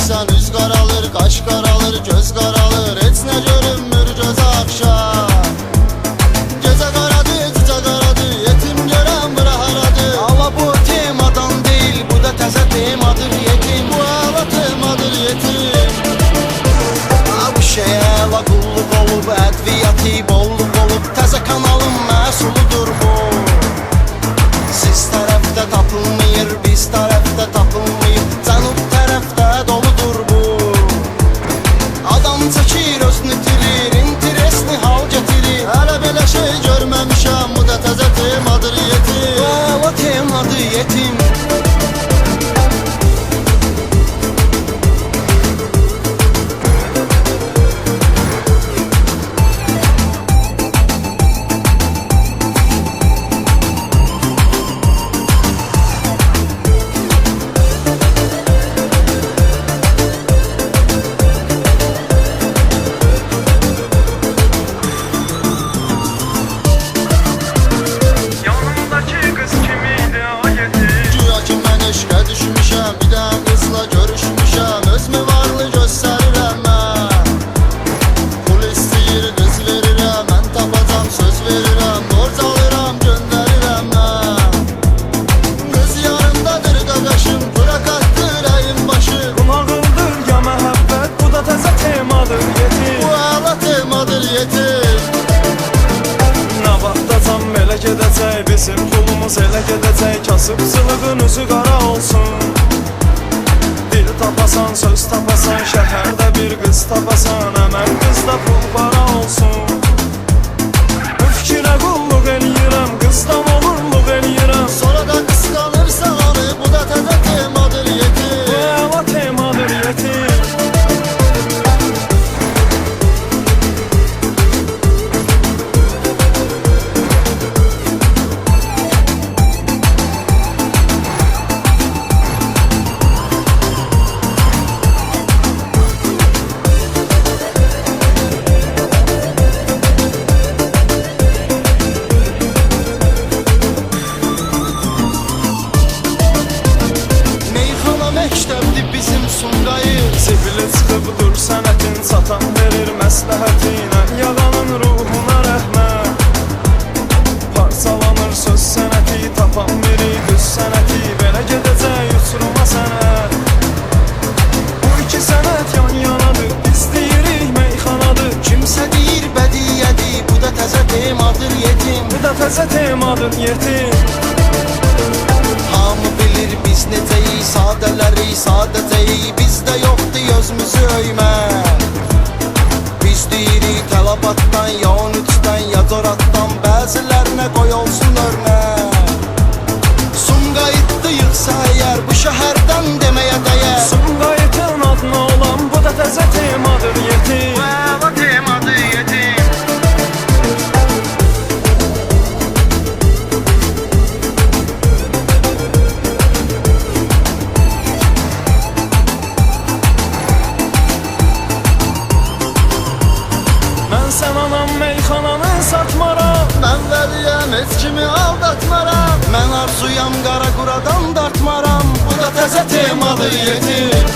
Görürsən üz qaralır, qaş qaralır, göz qaralır, heç nə görünmür göz axşam. Gecə qaradır, cücə qaradır, yetim görən bura haradır. Allah bu temadan deyil, bu da təzə temadır yetim. Bu hala temadır yetim. Bu şeyə la qulluq olub, ədviyyatı bolluk olub, təzə kanalın məhsuludur bu. Siz tərəfdə tapılmayır, biz tərəfdə tapılmayır, cənub tərəfdə doludur bu. Adam çəkir, özünü itirir, interesli hal getirir. Hələ belə şey görməmişəm, bu da təzə temadır yetim. Hala temadır yetim. Bizim pulumuz elə gedəcək, kasıbçılığın üzü qara olsun. Dil tapasan, söz tapasan, şəhərdə bir qız tapasan, əmən qızda pul para olsun. Bu fikrə qulluq eləyirəm, qızdan olurluq eləyirəm. Sonra da qısqanırsan onu, bu da təzə temadır yetim. Bu əla temadır yetim. Məktəbdir bizim Sumqayı. Sivili çıxıb dur sənətin, satan verir məsləhətinə. Yağanın ruhuna rəhmət. Parçalanır söz sənəti, tapan biri düz sənəti. Belə gedəcək uçuruma sənət. Bu iki sənət yan yanadır, biz deyirik meyxanadır. Kimsə deyir bədiyyədir, bu da təzə temadır yetim. Bu da təzə temadır yetim. Hamı bilir biz necəyik, sadələri sadəcəyik. Bizdə yoxdur özümüzü öymək. Biz deyirik tələbatdan, ya 13-dən, ya Coratdan. Bəzilərinə qoy olsun örmək. Sumqayıtdı yıxsa əgər, bu şəhərdən deməyə dəyər. Sumqayıtın adına olan, bu da təzə temadır yetim. Bu əla temadır yetim. Mən sən anam meyxananı satmaram. Mən vəliyəm, heç kimi aldatmaram. Mən arzuyam, qara quradan dartmaram. Bu da təzə temadır yetim.